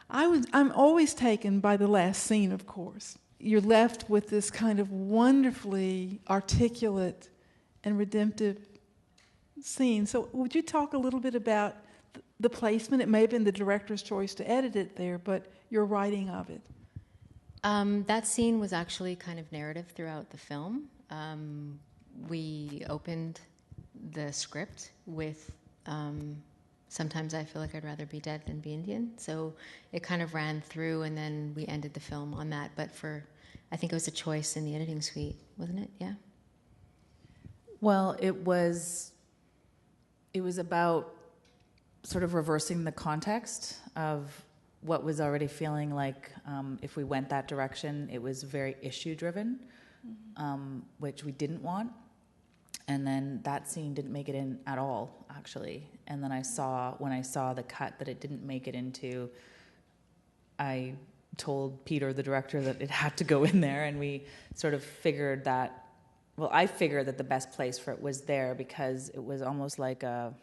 I'm always taken by the last scene, of course. You're left with this kind of wonderfully articulate and redemptive scene. So would you talk a little bit about the placement? It may have been the director's choice to edit it there, but your writing of it. That scene was actually kind of narrative throughout the film. We opened the script with sometimes I feel like I'd rather be dead than be Indian. So it kind of ran through, and then we ended the film on that. But I think it was a choice in the editing suite, wasn't it? Yeah. Well, it was about sort of reversing the context of what was already feeling like if we went that direction, it was very issue-driven, which we didn't want. And then that scene didn't make it in at all, actually. And then when I saw the cut that it didn't make it into, I told Peter, the director, that it had to go in there, and we sort of figured that, well, I figured that the best place for it was there because it was almost like not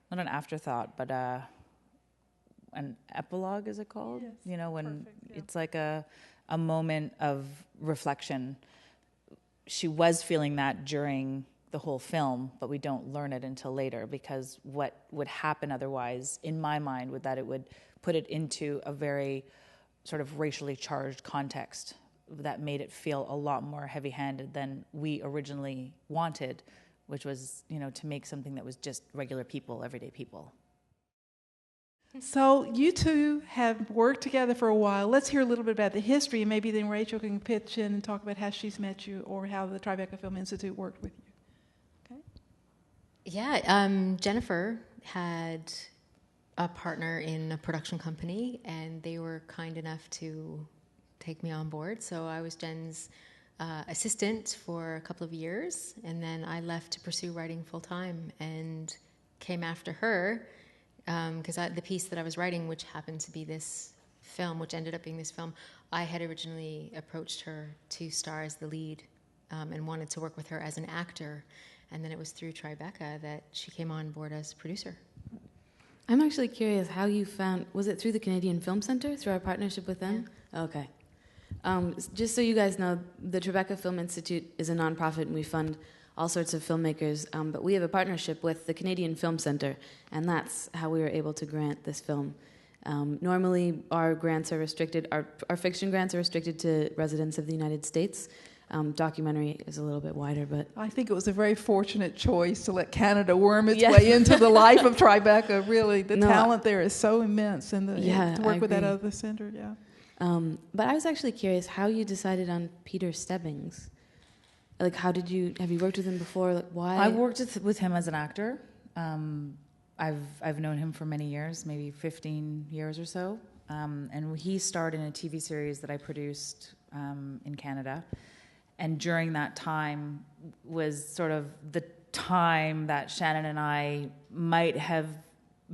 an afterthought, but an epilogue, is it called? Yes, you know, when perfect, yeah. It's like a moment of reflection. She was feeling that during the whole film, but we don't learn it until later, because what would happen otherwise, in my mind, would that it would put it into a very sort of racially charged context that made it feel a lot more heavy-handed than we originally wanted, which was, to make something that was just regular people, everyday people. So you two have worked together for a while. Let's hear a little bit about the history, and maybe then Rachel can pitch in and talk about how she's met you or how the Tribeca Film Institute worked with you. Okay? Yeah, Jennifer had a partner in a production company, and they were kind enough to take me on board. So I was Jen's assistant for a couple of years, and then I left to pursue writing full-time and came after her. Because the piece that I was writing, which happened to be this film, which ended up being this film, I had originally approached her to star as the lead and wanted to work with her as an actor. And then it was through Tribeca that she came on board as producer. I'm actually curious how you found, was it through the Canadian Film Centre, through our partnership with them? Yeah. Okay. Just so you guys know, the Tribeca Film Institute is a nonprofit, and we fund all sorts of filmmakers, but we have a partnership with the Canadian Film Centre, and that's how we were able to grant this film. Normally, our grants are restricted, our fiction grants are restricted to residents of the United States. Documentary is a little bit wider, but... I think it was a very fortunate choice to let Canada worm its way into the life of Tribeca. Really, the talent there is so immense, and to work with that other center, But I was actually curious how you decided on Peter Stebbings. Like, have you worked with him before? Like, why? I worked with him as an actor. I've known him for many years, maybe 15 years or so. And he starred in a TV series that I produced in Canada. And during that time was sort of the time that Shannon and I might have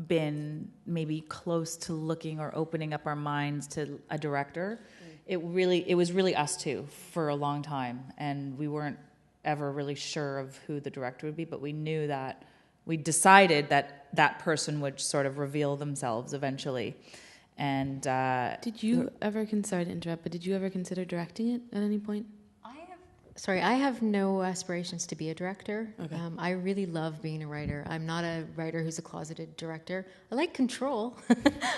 been maybe close to looking or opening up our minds to a director. It was really us two for a long time, and we weren't ever really sure of who the director would be, but we knew that we decided that person would sort of reveal themselves eventually. And did you ever consider directing it at any point? I have no aspirations to be a director. Okay. I really love being a writer. I'm not a writer who's a closeted director. I like control.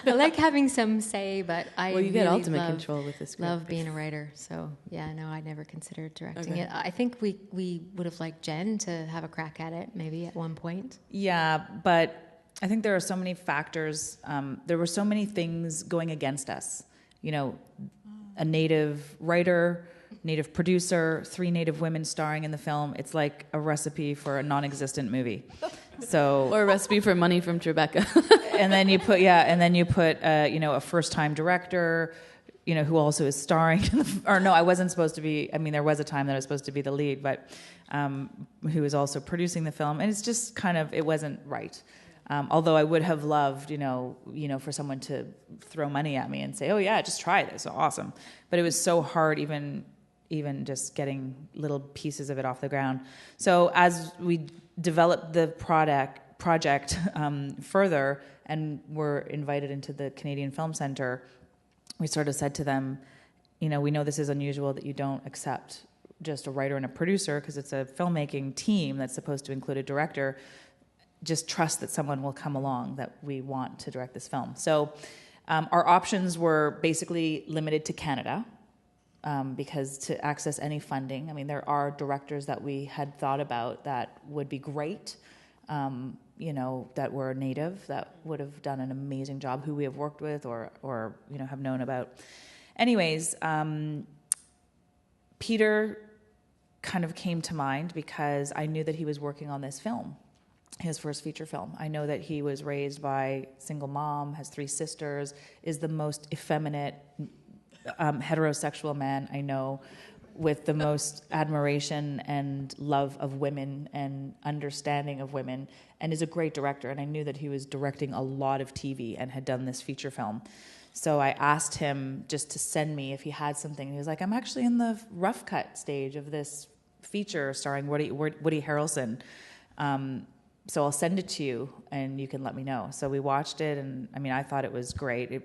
I like having some say, but I you get really ultimate control with this script. Love being a writer. So, no, I never considered directing Okay. it. I think we would have liked Jen to have a crack at it maybe at one point. Yeah, but I think there are so many factors. There were so many things going against us. A Native writer, Native producer, 3 Native women starring in the film. It's like a recipe for a non-existent movie. Or a recipe for money from Tribeca. and then you put a first-time director, who also is starring I wasn't supposed to be. I mean, there was a time that I was supposed to be the lead, but who was also producing the film, and it's just it wasn't right. Although I would have loved, for someone to throw money at me and say, "Oh yeah, just try this, awesome." But it was so hard, even just getting little pieces of it off the ground. So as we developed the project further, and were invited into the Canadian Film Centre, we sort of said to them, you know, we know this is unusual that you don't accept just a writer and a producer because it's a filmmaking team that's supposed to include a director. Just trust that someone will come along that we want to direct this film. So our options were basically limited to Canada because to access any funding, I mean, there are directors that we had thought about that would be great, you know, that were native, that would have done an amazing job, who we have worked with or you know, have known about. Anyways, Peter kind of came to mind because I knew that he was working on this film, his first feature film. I know that he was raised by a single mom, has 3 sisters, is the most effeminate heterosexual man I know, with the most admiration and love of women and understanding of women, and is a great director. And I knew that he was directing a lot of TV and had done this feature film. So I asked him just to send me if he had something. He was like, I'm actually in the rough cut stage of this feature starring Woody Harrelson. So I'll send it to you and you can let me know. So we watched it, and I mean, I thought it was great.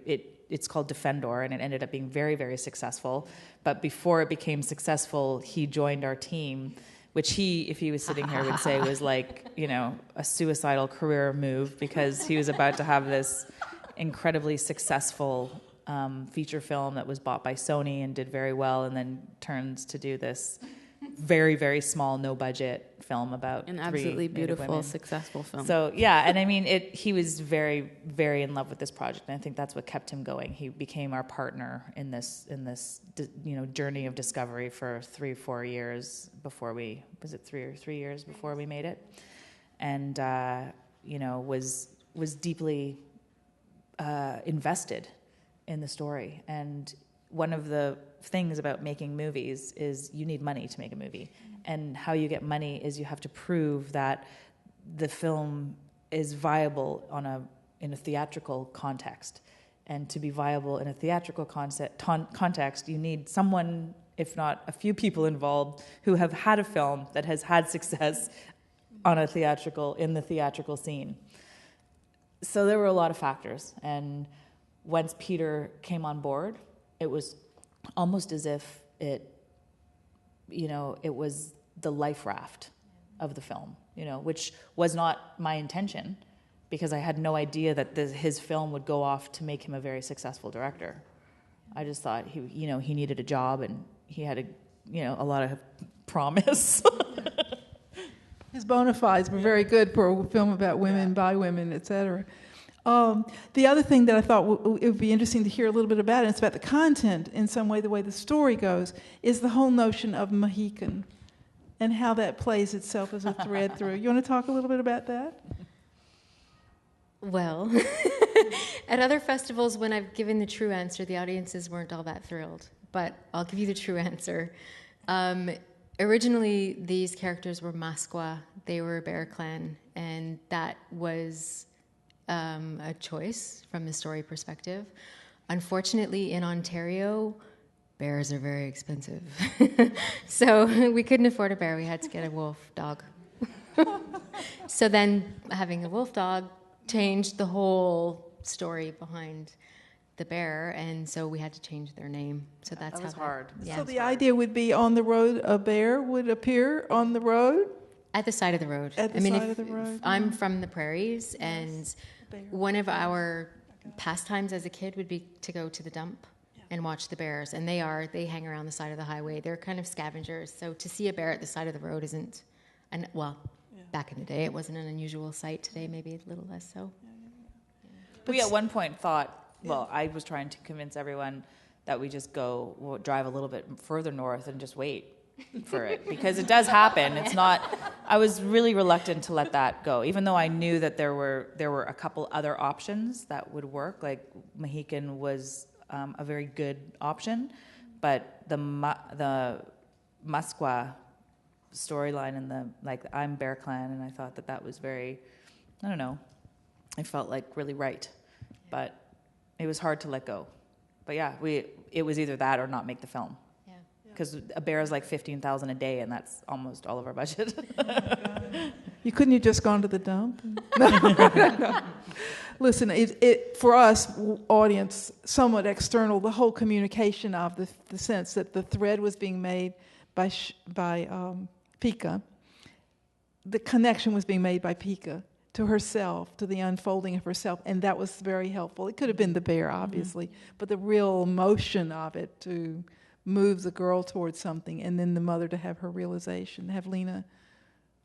It's called Defendor, and it ended up being very, very successful. But before it became successful, he joined our team, which he, if he was sitting here, would say was like, you know, a suicidal career move, because he was about to have this incredibly successful feature film that was bought by Sony and did very well, and then turns to do this very, very small, no budget film about An 3 absolutely Native beautiful, women. successful film. So yeah, and I mean, he was very, very in love with this project, and I think that's what kept him going. He became our partner in this you know, journey of discovery for 3-4 years before we, was it 3 years before we made it, and you know, was deeply invested in the story. And one of the things about making movies is you need money to make a movie, and how you get money is you have to prove that the film is viable in a theatrical context. And to be viable in a theatrical context, you need someone, if not a few people involved, who have had a film that has had success in the theatrical scene. So there were a lot of factors, and once Peter came on board, it was almost as if it was the life raft of the film, you know, which was not my intention, because I had no idea that his film would go off to make him a very successful director. I just thought he needed a job, and he had a lot of promise. His bona fides were very good for a film about women, by women, etc. The other thing that I thought it would be interesting to hear a little bit about, and it's about the content in some way, the way the story goes, is the whole notion of Mohican and how that plays itself as a thread through. You want to talk a little bit about that? Well, at other festivals, when I've given the true answer, the audiences weren't all that thrilled. But I'll give you the true answer. Originally, these characters were Masqua. They were a bear clan, and that was a choice from the story perspective. Unfortunately, in Ontario, bears are very expensive. So we couldn't afford a bear. We had to get a wolf dog. So then having a wolf dog changed the whole story behind the bear, and so we had to change their name. So that's that was how hard. Yeah. So the idea would be on the road, a bear would appear on the road? At the side of the road. At the side of the road, I'm from the prairies, and one of our pastimes as a kid would be to go to the dump and watch the bears. And they hang around the side of the highway. They're kind of scavengers. So to see a bear at the side of the road isn't, back in the day, it wasn't an unusual sight. Today, maybe a little less so. We at one point thought, I was trying to convince everyone that we just drive a little bit further north and just wait for it, because it does happen. It's not. I was really reluctant to let that go, even though I knew that there were a couple other options that would work. Like Mohican was a very good option, but the Masqua storyline and I'm Bear Clan, and I thought that was very, I don't know, I felt like really right, but it was hard to let go. But yeah, it was either that or not make the film. Because a bear is like $15,000 a day, and that's almost all of our budget. You couldn't have just gone to the dump? No. Listen, it for us, audience, somewhat external, the whole communication of the sense that the thread was being made by Pika, the connection was being made by Pika to herself, to the unfolding of herself, and that was very helpful. It could have been the bear, obviously, but the real emotion of it to move the girl towards something, and then the mother to have her realization, have Lena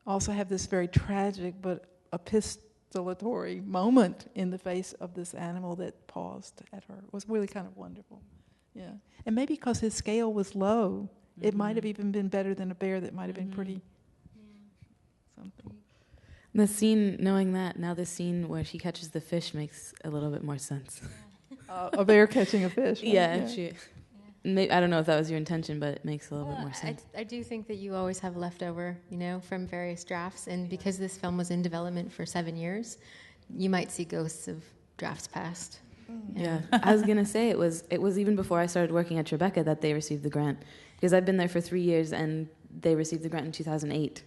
also have this very tragic but epistolatory moment in the face of this animal that paused at her. It was really kind of wonderful. Yeah. And maybe because his scale was low, it might have even been better than a bear that might have been pretty something. The scene, knowing that, now the scene where she catches the fish makes a little bit more sense. A bear catching a fish. Right? Yeah. I don't know if that was your intention, but it makes a little bit more sense. I do think that you always have leftover, from various drafts, and because this film was in development for 7 years, you might see ghosts of drafts past. Yeah, I was gonna say it was even before I started working at Tribeca that they received the grant, because I've been there for 3 years and they received the grant in 2008.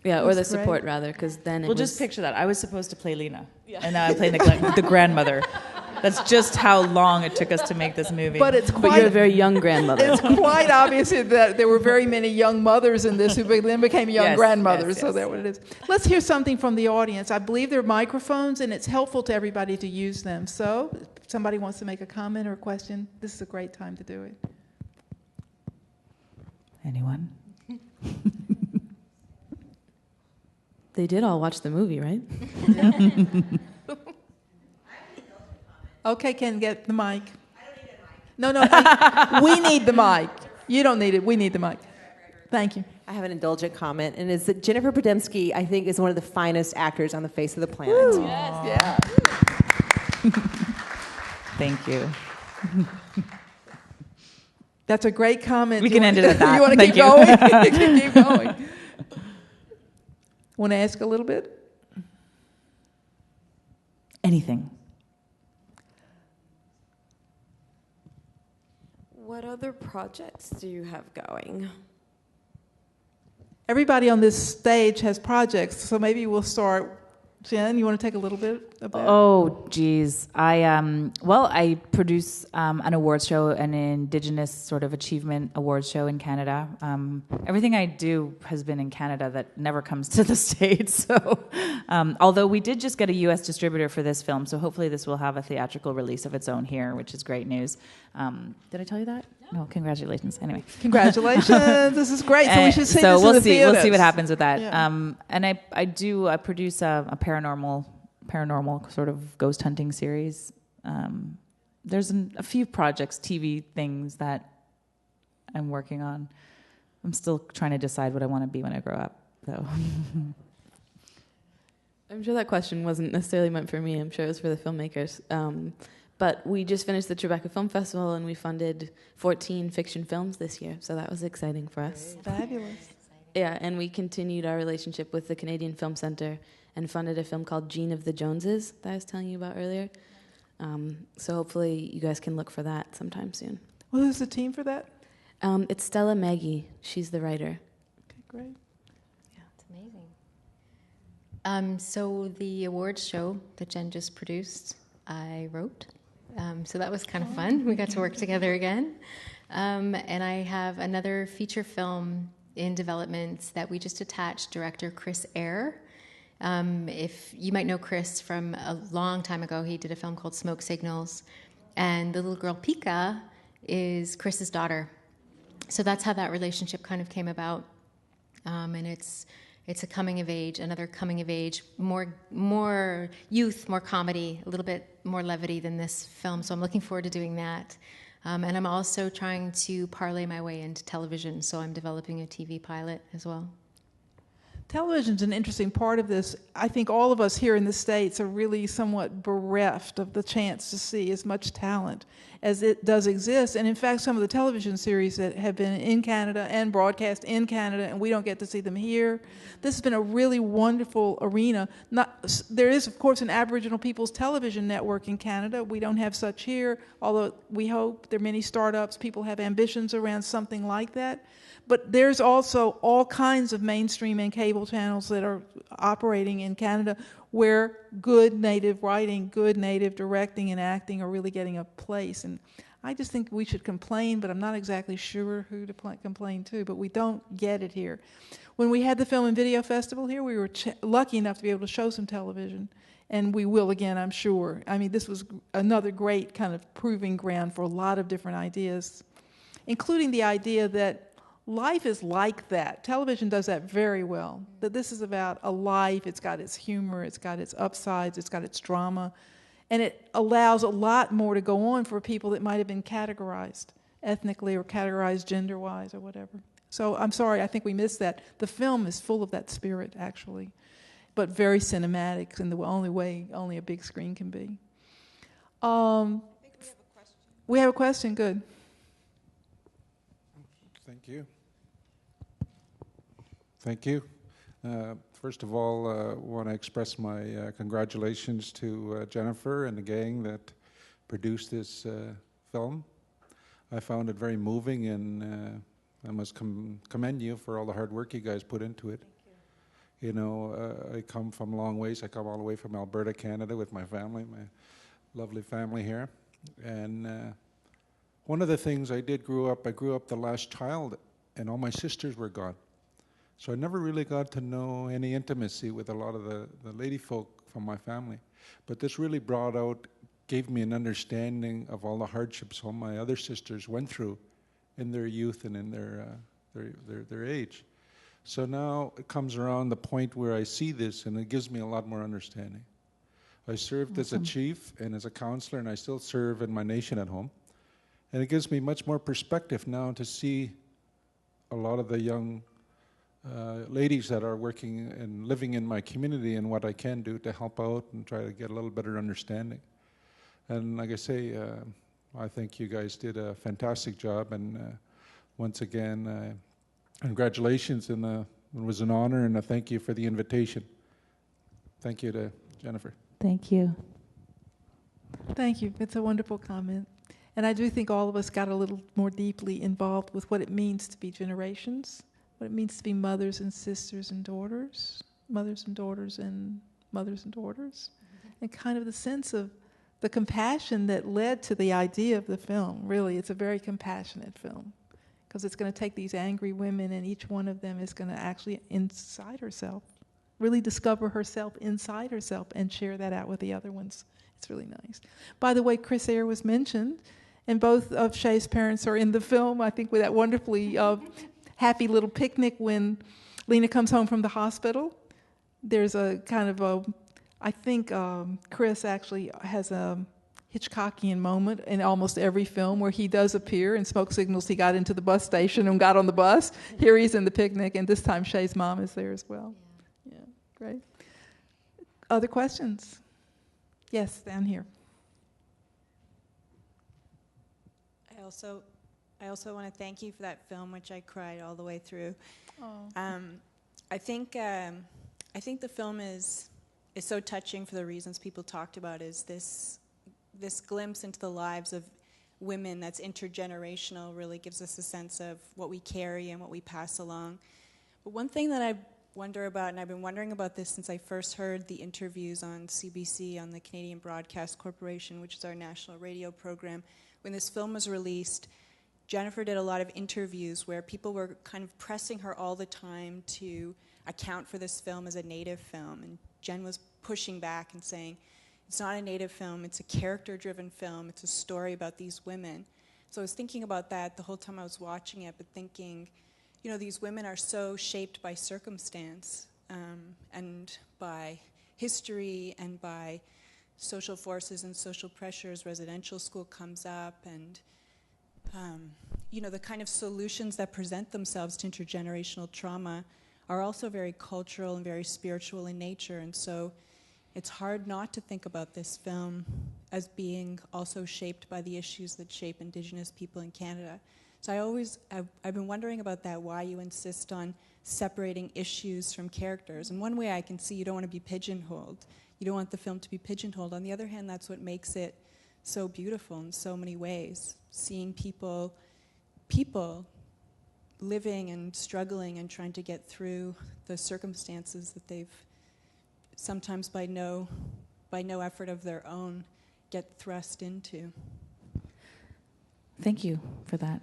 Yeah, or the support rather, because then it was... just picture that. I was supposed to play Lena, and now I'm playing the grandmother. That's just how long it took us to make this movie. But you're a very young grandmother. It's quite obvious that there were very many young mothers in this who then became young grandmothers. So that's what it is. Let's hear something from the audience. I believe there are microphones, and it's helpful to everybody to use them. So if somebody wants to make a comment or a question, this is a great time to do it. Anyone? They did all watch the movie, right? Okay, Ken, get the mic. I don't need a mic. No, we need the mic. You don't need it. We need the mic. Thank you. I have an indulgent comment, and it's that Jennifer Podemski, I think, is one of the finest actors on the face of the planet. Woo. Yes. Yeah. Thank you. That's a great comment. We can end it at that. You want to keep going? You can keep going. Want to ask a little bit? Anything. What other projects do you have going? Everybody on this stage has projects, so maybe we'll start. Jen, you want to take a little bit of that? Oh, geez. I produce an awards show, an Indigenous sort of achievement awards show in Canada. Everything I do has been in Canada that never comes to the States. So, although we did just get a U.S. distributor for this film, so hopefully this will have a theatrical release of its own here, which is great news. Did I tell you that? No, congratulations. Anyway. Congratulations. This is great. So we should see so this we'll in the see. theaters. We'll see what happens with that. Yeah. And I produce a paranormal sort of ghost hunting series. There's a few projects, TV things that I'm working on. I'm still trying to decide what I want to be when I grow up, though. I'm sure that question wasn't necessarily meant for me. I'm sure it was for the filmmakers. But we just finished the Tribeca Film Festival, and we funded 14 fiction films this year, so that was exciting for us. Fabulous. Yeah, and we continued our relationship with the Canadian Film Centre and funded a film called Gene of the Joneses that I was telling you about earlier. So hopefully you guys can look for that sometime soon. Well, who's the team for that? It's Stella Maggie. She's the writer. Okay, great. It's amazing. So the awards show that Jen just produced, I wrote. So that was kind of fun. We got to work together again. And I have another feature film in development that we just attached director Chris Eyre. If you might know Chris from a long time ago, he did a film called Smoke Signals. And the little girl Pika is Chris's daughter. So that's how that relationship kind of came about. And it's a coming of age, another coming of age, more youth, more comedy, a little bit more levity than this film. So I'm looking forward to doing that. And I'm also trying to parlay my way into television. So I'm developing a TV pilot as well. Television's an interesting part of this. I think all of us here in the States are really somewhat bereft of the chance to see as much talent as it does exist. And in fact, some of the television series that have been in Canada and broadcast in Canada, and we don't get to see them here, this has been a really wonderful arena. There is, of course, an Aboriginal People's Television Network in Canada. We don't have such here, although we hope there are many startups. People have ambitions around something like that. But there's also all kinds of mainstream and cable cable channels that are operating in Canada where good native writing, good native directing and acting are really getting a place. And I just think we should complain, but I'm not exactly sure who to complain to, but we don't get it here. When we had the Film and Video Festival here, we were lucky enough to be able to show some television, and we will again, I'm sure. I mean, this was another great kind of proving ground for a lot of different ideas, including the idea that life is like that. Television does that very well, that this is about a life. It's got its humor, it's got its upsides, it's got its drama, and it allows a lot more to go on for people that might have been categorized ethnically or categorized gender-wise or whatever. So I'm sorry, I think we missed that. The film is full of that spirit, actually, but very cinematic in the only way only a big screen can be. I think we have a question. We have a question, good. Thank you. Thank you. First of all, I want to express my congratulations to Jennifer and the gang that produced this film. I found it very moving, and I must commend you for all the hard work you guys put into it. You know, I come from a long ways. I come all the way from Alberta, Canada, with my family, my lovely family here. And one of the things I grew up the last child, and all my sisters were gone. So I never really got to know any intimacy with a lot of the lady folk from my family. But this really gave me an understanding of all the hardships all my other sisters went through in their youth and in their age. So now it comes around the point where I see this, and it gives me a lot more understanding. I served as a chief and as a counselor, and I still serve in my nation at home. And it gives me much more perspective now to see a lot of the young ladies that are working and living in my community and what I can do to help out and try to get a little better understanding. And like I say, I think you guys did a fantastic job. And once again, congratulations. And it was an honor, and a thank you for the invitation. Thank you to Jennifer. Thank you. Thank you. It's a wonderful comment. And I do think all of us got a little more deeply involved with what it means to be generations, what it means to be mothers and sisters and daughters, mothers and daughters and mothers and daughters, and kind of the sense of the compassion that led to the idea of the film. Really, it's a very compassionate film, because it's going to take these angry women, and each one of them is going to actually, inside herself, really discover herself inside herself and share that out with the other ones. It's really nice. By the way, Chris Eyre was mentioned, and both of Shay's parents are in the film, I think, with that wonderfully happy little picnic when Lena comes home from the hospital. There's a kind of I think Chris actually has a Hitchcockian moment in almost every film where he does appear, and smoke signals he got into the bus station and got on the bus. Here he's in the picnic, and this time Shay's mom is there as well. Yeah, great. Other questions? Yes, down here. I also want to thank you for that film, which I cried all the way through. Oh. I think the film is so touching for the reasons people talked about. Is this glimpse into the lives of women that's intergenerational, really gives us a sense of what we carry and what we pass along. But one thing that I wonder about, and I've been wondering about this since I first heard the interviews on CBC, on the Canadian Broadcast Corporation, which is our national radio program. When this film was released, Jennifer did a lot of interviews where people were kind of pressing her all the time to account for this film as a Native film. And Jen was pushing back and saying, it's not a Native film, it's a character-driven film, it's a story about these women. So I was thinking about that the whole time I was watching it, but thinking, you know, these women are so shaped by circumstance and by history and by social forces and social pressures. Residential school comes up, and you know, the kind of solutions that present themselves to intergenerational trauma are also very cultural and very spiritual in nature. And so it's hard not to think about this film as being also shaped by the issues that shape Indigenous people in Canada. So I've been wondering about that, why you insist on separating issues from characters. And one way I can see, you don't want to be pigeonholed. You don't want the film to be pigeonholed. On the other hand, that's what makes it so beautiful in so many ways. Seeing people living and struggling and trying to get through the circumstances that they've sometimes by no effort of their own get thrust into. Thank you for that.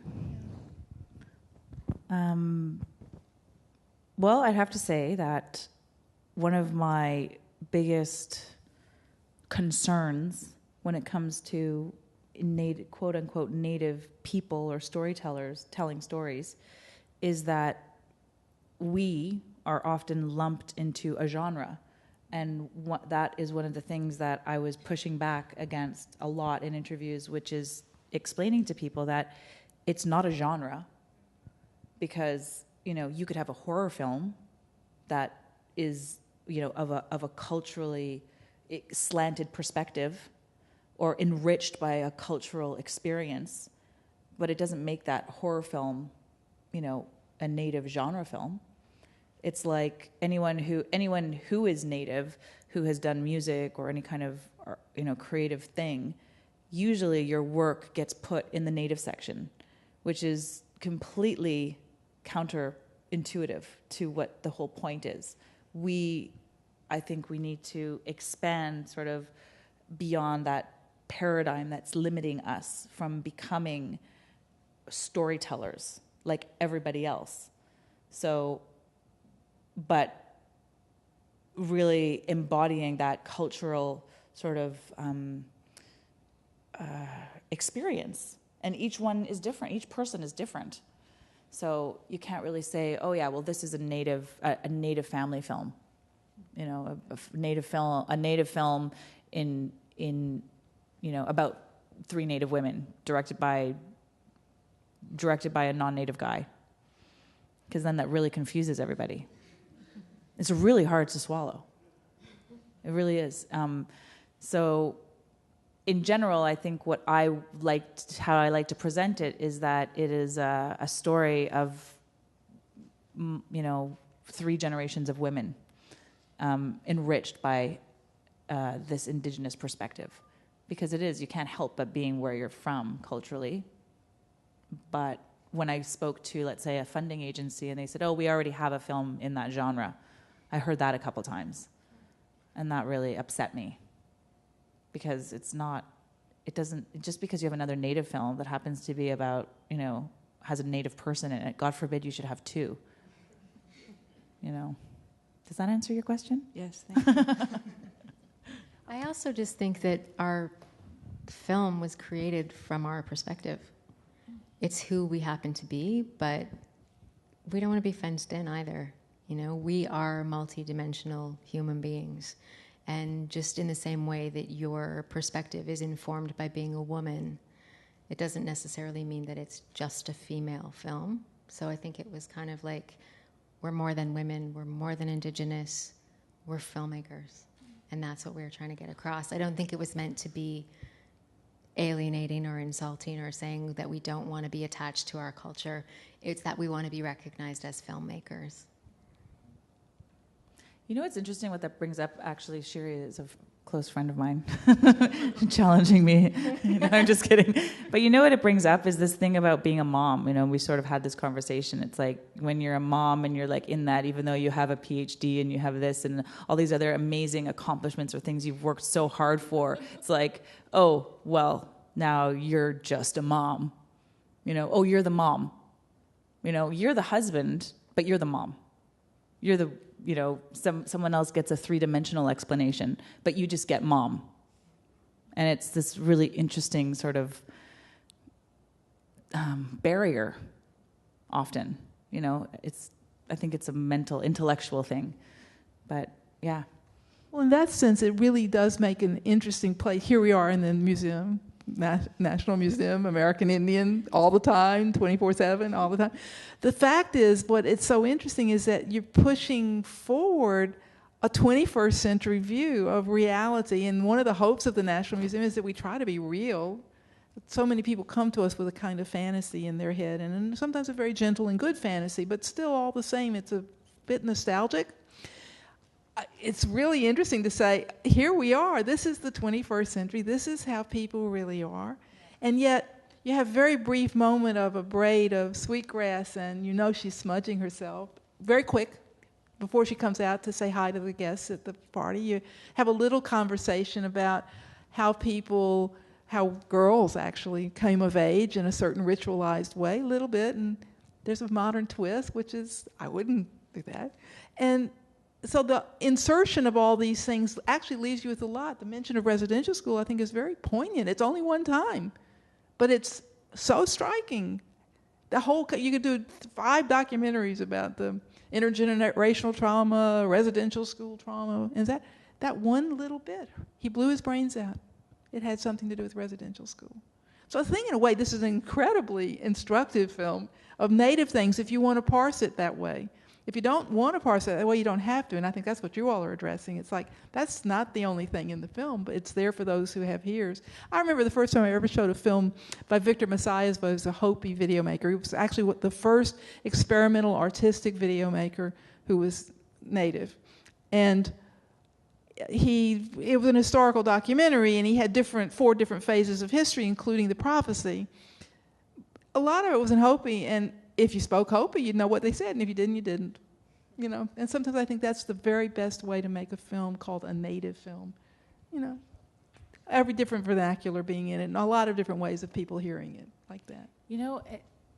Well, I'd have to say that one of my biggest concerns when it comes to quote-unquote native people or storytellers telling stories is that we are often lumped into a genre. And that is one of the things that I was pushing back against a lot in interviews, which is explaining to people that it's not a genre, because you could have a horror film that is of a culturally slanted perspective or enriched by a cultural experience, but it doesn't make that horror film a native genre film. It's like anyone who is native, who has done music or any kind of creative thing, usually your work gets put in the native section, which is completely counterintuitive to what the whole point is. I think we need to expand sort of beyond that paradigm that's limiting us from becoming storytellers like everybody else. So, but really embodying that cultural sort of experience. And each one is different. Each person is different. So you can't really say, oh yeah, well this is a native family film, a native film in about 3 native women directed by a non-native guy, because then that really confuses everybody. It's really hard to swallow. It really is. So in general, I think how I like to present it is that it is a story of 3 generations of women enriched by this indigenous perspective, because it is, you can't help but being where you're from culturally. But when I spoke to, let's say, a funding agency and they said, oh, we already have a film in that genre, I heard that a couple times, and that really upset me, because just because you have another native film that happens to be about, has a native person in it, God forbid you should have 2. Does that answer your question? Yes, thank you. I also just think that our film was created from our perspective. It's who we happen to be, but we don't want to be fenced in either. We are multidimensional human beings. And just in the same way that your perspective is informed by being a woman, it doesn't necessarily mean that it's just a female film. So I think it was kind of like, we're more than women, we're more than indigenous, we're filmmakers. And that's what we were trying to get across. I don't think it was meant to be alienating or insulting or saying that we don't want to be attached to our culture. It's that we want to be recognized as filmmakers. It's interesting what that brings up, actually. Shiri is a close friend of mine, challenging me. I'm just kidding. But what it brings up is this thing about being a mom. We sort of had this conversation. It's like when you're a mom and you're like in that, even though you have a PhD and you have this and all these other amazing accomplishments or things you've worked so hard for, it's like, oh, well, now you're just a mom. Oh, you're the mom. You're the husband, but you're the mom. You're the someone else gets a 3-dimensional explanation, but you just get mom. And it's this really interesting sort of barrier often. I think it's a mental, intellectual thing. But yeah. Well, in that sense, it really does make an interesting place. Here we are in the museum, National Museum, American Indian, all the time, 24/7, all the time. The fact is, what it's so interesting is that you're pushing forward a 21st century view of reality. And one of the hopes of the National Museum is that we try to be real. So many people come to us with a kind of fantasy in their head, and sometimes a very gentle and good fantasy, but still all the same, it's a bit nostalgic. It's really interesting to say, here we are, this is the 21st century, this is how people really are. And yet, you have a very brief moment of a braid of sweetgrass, and you know she's smudging herself. Very quick, before she comes out to say hi to the guests at the party. You have a little conversation about how girls actually came of age in a certain ritualized way, a little bit, and there's a modern twist, which is, I wouldn't do that. And so the insertion of all these things actually leaves you with a lot. The mention of residential school, I think, is very poignant. It's only one time, but it's so striking. You could do 5 documentaries about the intergenerational trauma, residential school trauma, and that one little bit, he blew his brains out. It had something to do with residential school. So I think, in a way, this is an incredibly instructive film of Native things if you want to parse it that way. If you don't want to parse it that way, you don't have to, and I think that's what you all are addressing. It's like, that's not the only thing in the film, but it's there for those who have ears. I remember the first time I ever showed a film by Victor Messias, was a Hopi video maker. He was actually the first experimental artistic video maker who was Native. And it was an historical documentary, and he had 4 different phases of history, including the prophecy. A lot of it was in Hopi, and if you spoke Hopi, you'd know what they said, and if you didn't, you didn't. You know, and sometimes I think that's the very best way to make a film called a native film. You know, every different vernacular being in it, and a lot of different ways of people hearing it like that. You know,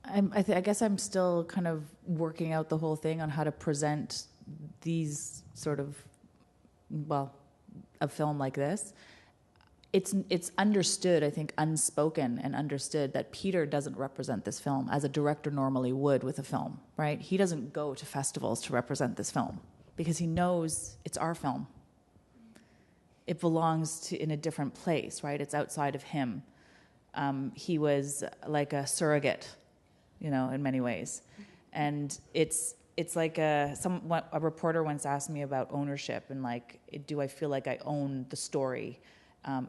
I guess I'm still kind of working out the whole thing on how to present these sort of, a film like this. It's understood, I think, unspoken and understood that Peter doesn't represent this film as a director normally would with a film, right? He doesn't go to festivals to represent this film because he knows it's our film. It belongs in a different place, right? It's outside of him. He was like a surrogate, you know, in many ways. And it's like a reporter once asked me about ownership and like, do I feel like I own the story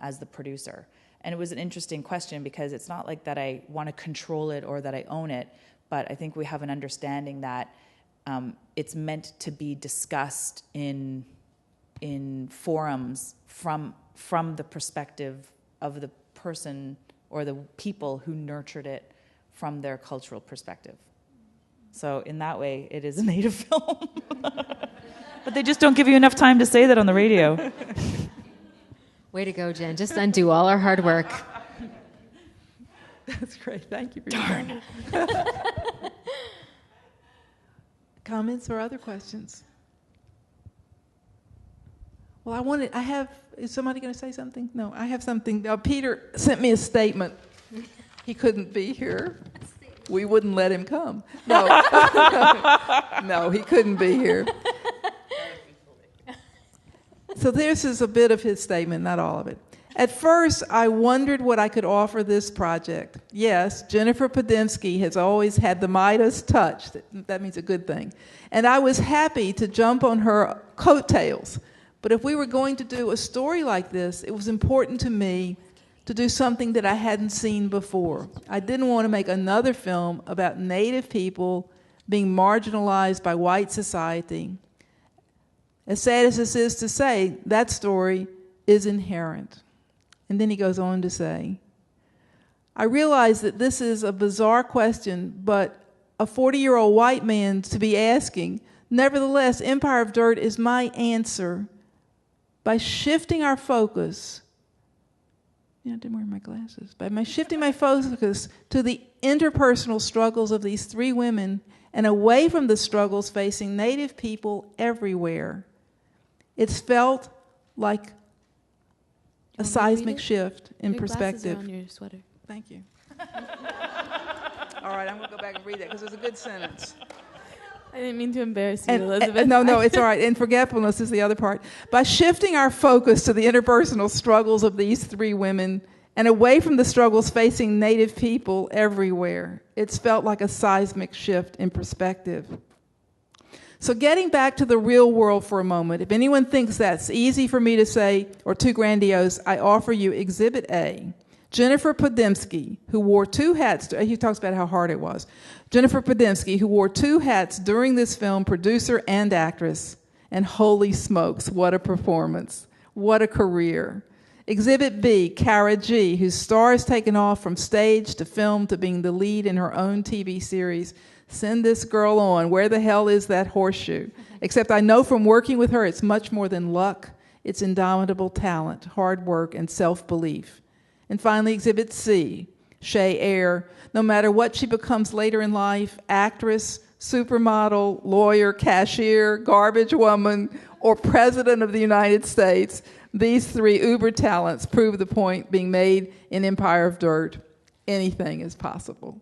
as the producer? And it was an interesting question because it's not like that I want to control it or that I own it, but I think we have an understanding that it's meant to be discussed in forums from the perspective of the person or the people who nurtured it from their cultural perspective. So in that way, it is a Native film. But they just don't give you enough time to say that on the radio. Way to go, Jen. Just undo all our hard work. That's great. Thank you for Darn. Comments or other questions? Well, is somebody going to say something? No, I have something. Peter sent me a statement. He couldn't be here. We wouldn't let him come. No. No, he couldn't be here. So this is a bit of his statement, not all of it. At first, I wondered what I could offer this project. Yes, Jennifer Podemski has always had the Midas touch. That means a good thing. And I was happy to jump on her coattails. But if we were going to do a story like this, it was important to me to do something that I hadn't seen before. I didn't want to make another film about Native people being marginalized by white society. As sad as this is to say, that story is inherent. And then he goes on to say, I realize that this is a bizarre question, but a 40-year-old white man to be asking, nevertheless, Empire of Dirt is my answer. By shifting our focus, I didn't wear my glasses, by shifting my focus to the interpersonal struggles of these 3 women and away from the struggles facing Native people everywhere, it's felt like a seismic shift in perspective. Your glasses are on your sweater. Thank you. All right, I'm going to go back and read that because it's a good sentence. I didn't mean to embarrass you, Elizabeth. No, it's all right. And forgetfulness is the other part. By shifting our focus to the interpersonal struggles of these 3 women and away from the struggles facing Native people everywhere, it's felt like a seismic shift in perspective. So getting back to the real world for a moment, if anyone thinks that's easy for me to say or too grandiose, I offer you Exhibit A. Jennifer Podemski, who wore 2 hats, he talks about how hard it was. Jennifer Podemski, who wore 2 hats during this film, producer and actress, and holy smokes, what a performance, what a career. Exhibit B, Kara G., whose star has taken off from stage to film to being the lead in her own TV series. Send this girl on. Where the hell is that horseshoe? Except I know from working with her, it's much more than luck. It's indomitable talent, hard work, and self-belief. And finally, Exhibit C, Shay Eyre. No matter what she becomes later in life, actress, supermodel, lawyer, cashier, garbage woman, or president of the United States, these three uber talents prove the point being made in Empire of Dirt. Anything is possible.